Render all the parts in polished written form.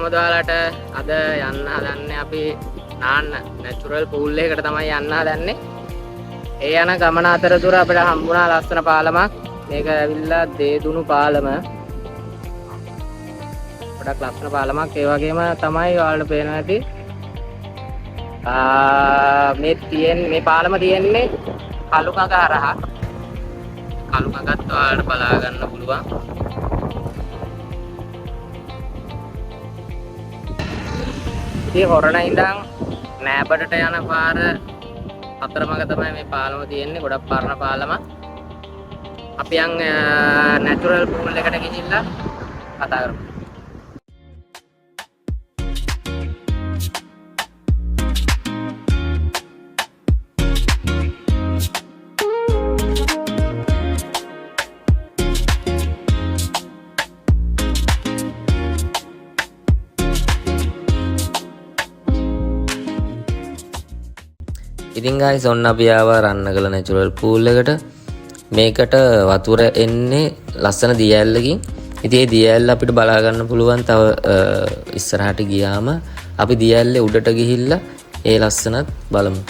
කොහොමද ඔයාලට අද යන්න හදන්නේ අපි නාන්න නැචරල් පූල් එකකට තමයි යන්න හදන්නේ. ඒ යන ගමන අතරතුර අපිට හම්බුණා ලස්සන පාලමක්. මේක ඇවිල්ලා දේදුණු පාලම. ගොඩක් ලස්සන පාලමක්. ඒ වගේම තමයි ඔයාලට පේනවා ඇති මේ පාලම තියෙන්නේ කළුගඟ හරහා. කළුගඟත් ඔයාලට බලා ගන්න පුළුවන්. ඉතින් හොරණ ඉඳන් නෑබඩට යන පාර අතරමඟ තමයි මේ පාලම තියෙන්නේ. ගොඩක් පරණ පාලමක්. අපි යන් නැචරල් පූල් එකට ගිහිල්ලා කතා කරමු. ඉතින් guys ඔන්න අපි ආවා රන්නගල නැචරල් පූල් එකට. මේකට වතුර එන්නේ ලස්සන දිය ඇල්ලකින්. ඉතින් මේ දිය ඇල්ල අපිට බලා ගන්න පුළුවන් තව ඉස්සරහට ගියාම අපි දිය ඇල්ලේ උඩට ගිහිල්ලා ඒ ලස්සනත් බලමු.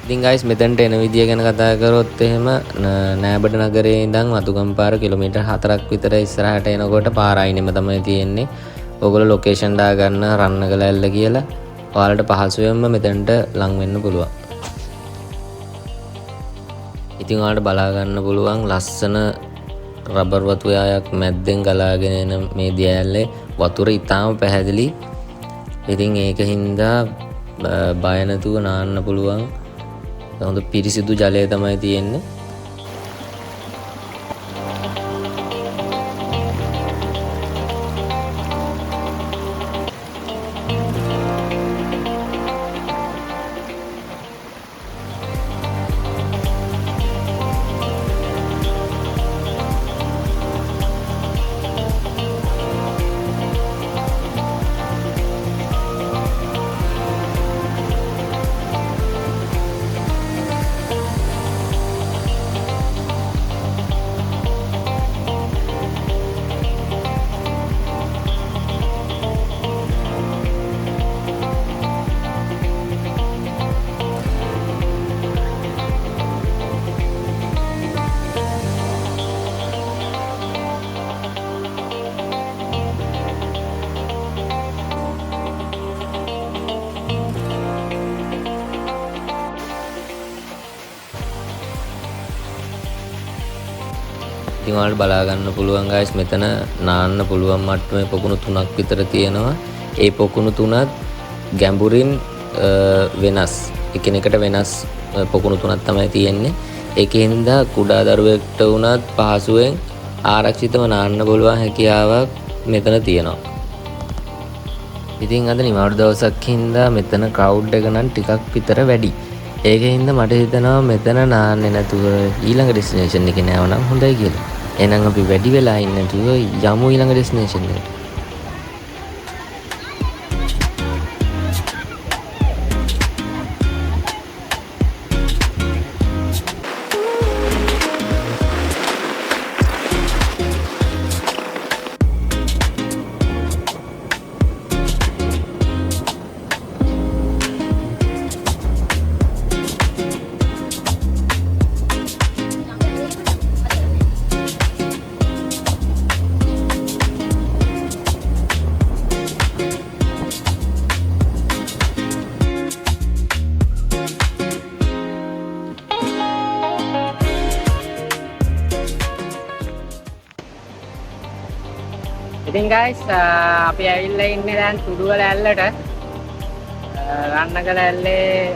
ඉතින් guys මෙතනට එන විදිය ගැන කතා කරොත් එහෙම නෑබඩ නගරේ ඉඳන් වතුගම්පාර කිලෝමීටර් 4ක් විතර ඉස්සරහට එනකොට පාර අයිනෙම තමයි තියෙන්නේ. ඔයගොල්ලෝ ලොකේෂන් දාගන්න රන්නගල ඇල්ල කියලා. ඔයාලට පහසුවෙන්ම මෙතනට ලං වෙන්න පුළුවන්. ඉතින් ඔයාලට බලා ගන්න පුළුවන් ලස්සන රබර් වතු යායක් මැද්දෙන් ගලාගෙන එන මේ දිය ඇල්ලේ වතුර ඉතාම පැහැදිලි. ඉතින් ඒකින්ද බය නැතුව නාන්න පුළුවන්. හොඳ පිරිසිදු ජලය තමයි තියෙන්නේ. ඉතින් ඔයාලට බලා ගන්න පුළුවන් guys මෙතන නාන්න පුළුවන් මට්ටමේ පොකුණු 3ක් විතර තියෙනවා. ඒ පොකුණු 3ත් ගැඹුරින් වෙනස්. එකිනෙකට වෙනස් පොකුණු 3ක් තමයි තියෙන්නේ. ඒකෙන්ද කුඩා දරුවෙක්ට වුණත් පහසුවෙන් ආරක්ෂිතව නාන්න පුළුවන් හැකියාවක් මෙතන තියෙනවා. ඉතින් අද නිවාඩු දවසක් හින්දා මෙතන crowd එක නම් ටිකක් විතර වැඩි. ඒකින්ද මට හිතෙනවා මෙතන නාන්නේ නැතුව ඊළඟ ඩෙස්ටිනේෂන් එකේ නෑවනම් හොඳයි කියලා. එහෙනම් අපි වැඩි වෙලා ඉන්න නැතුව යමු ඊළඟ ඩෙස්ටිනේෂන් එකට. ඉතින් guys අපි ඇවිල්ලා ඉන්නේ දැන් තුඩුවල ඇල්ලට. රන්නගල ඇල්ලේ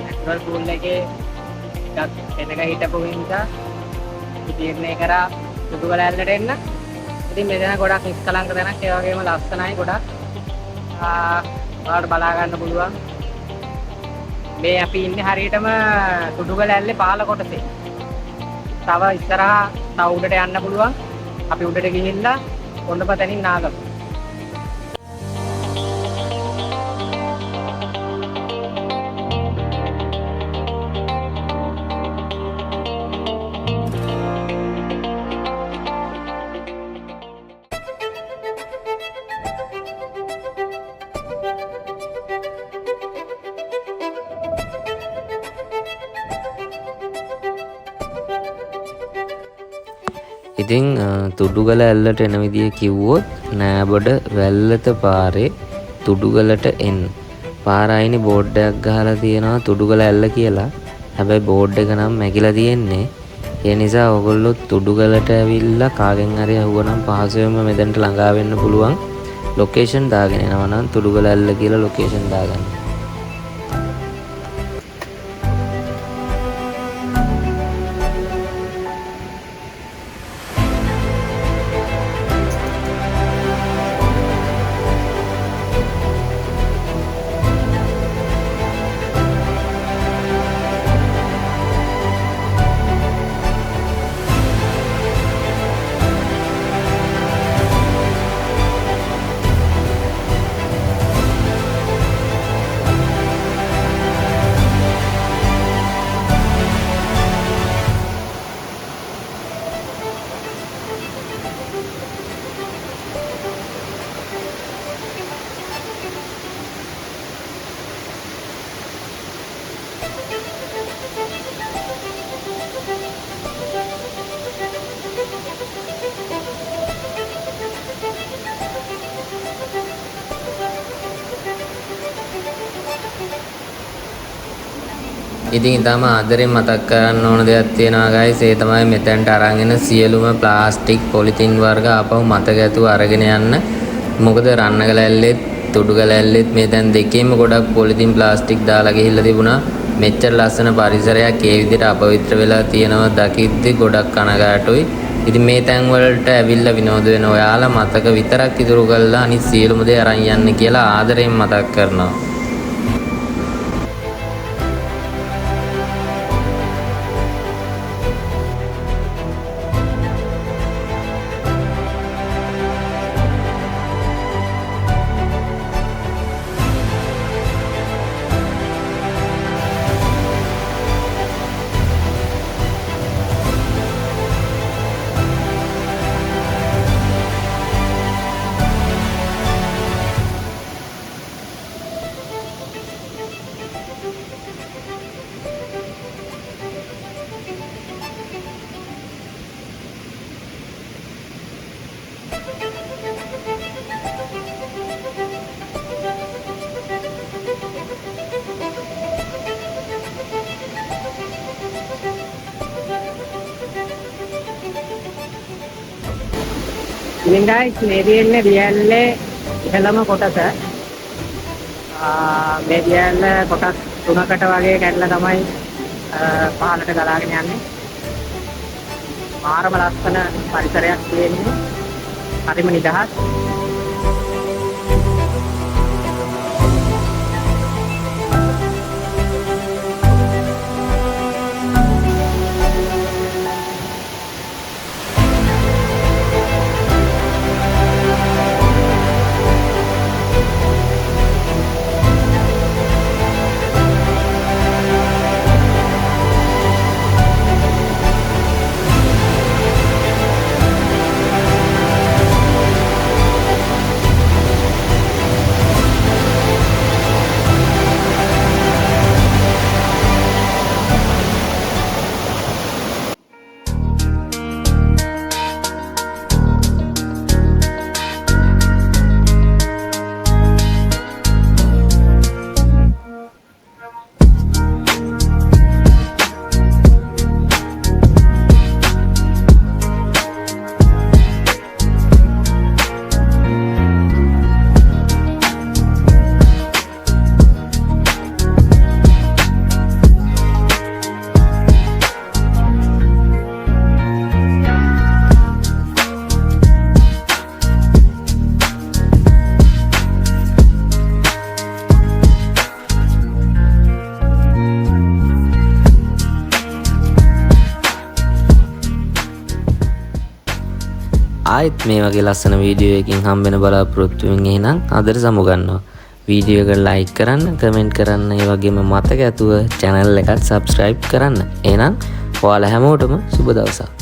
නැචරල් පූල් එකේ ටිකක් එනක හිටපු හින්දා අපි තීරණය කරා තුඩුවල ඇල්ලට එන්න. ඉතින් මෙතන ගොඩක් නිස්කලංක තැනක්, ඒ වගේම ලස්සනයි ගොඩක්. ඔයාලට බලා ගන්න පුළුවන් මේ අපි ඉන්නේ හරියටම තුඩුගල ඇල්ලේ පහළ කොටසේ. තව ඉස්සරහා තව උඩට යන්න පුළුවන්. අපි උඩට ගිහිල්ලා කොණ්ඩපතනින් නාගමු. ඉතින් තුඩුගල ඇල්ලට එන විදිය කිව්වොත් නෑබොඩ වැල්ලත පාරේ තුඩුගලට එන්න. පාර අයිනේ බෝඩ් එකක් ගහලා තියෙනවා තුඩුගල ඇල්ල කියලා. හැබැයි බෝඩ් එක නම් මැකිලා තියෙන්නේ. ඒ නිසා ඔයගොල්ලෝ තුඩුගලට ඇවිල්ලා කාගෙන් හරි අහුවනම් පහසුවෙන්ම මෙතනට ළඟා වෙන්න පුළුවන්. ලොකේෂන් දාගෙන එනවා නම් තුඩුගල ඇල්ල කියලා ලොකේෂන් දාගන්න. ඉතින් ඊටම ආදරෙන් මතක් කරන්න ඕන දෙයක් තියෙනවා guys. ඒ තමයි මෙතෙන්ට අරන් එන සියලුම ප්ලාස්ටික් පොලිතින් වර්ග ආපහු මතක ඇතුව අරගෙන යන්න. මොකද රන්නගල ඇල්ලෙත් තුඩුගල ඇල්ලෙත් මේ දැන් දෙකේම ගොඩක් පොලිතින් ප්ලාස්ටික් දාලා ගිහිල්ලා තිබුණා. මෙච්චර ලස්සන පරිසරයක් ඒ විදිහට අපවිත්‍ර වෙලා තියෙනවා දකිද්දි ගොඩක් කනගාටුයි. ඉතින් මේ තැන් වලට ඇවිල්ලා විනෝද වෙන ඔයාලා මතක විතරක් ඉතුරු කරලා අනිත් සියලුම දේ අරන් යන්න කියලා ආදරෙන් මතක් කරනවා. ඉතින් guys මේ දියන්නේ දියල්ලේ ඉහළම කොටස. මේ දියල්ල කොටස් තුනකට වගේ කැඩලා තමයි පහළට ගලාගෙන යන්නේ. මාරම ලස්සන පරිසරයක් තියෙන්නේ. හරිම නිදහස්. ආයෙත් මේ වගේ ලස්සන වීඩියෝ එකකින් හම්බෙන බලාපොරොත්තු වෙමින් එහෙනම් අදට සමු ගන්නවා. වීඩියෝ එක ලයික් කරන්න, කමෙන්ට් කරන්න, ඒ වගේම මතක ඇතුව channel එකත් subscribe කරන්න. එහෙනම් ඔයාලා හැමෝටම සුබ දවසක්.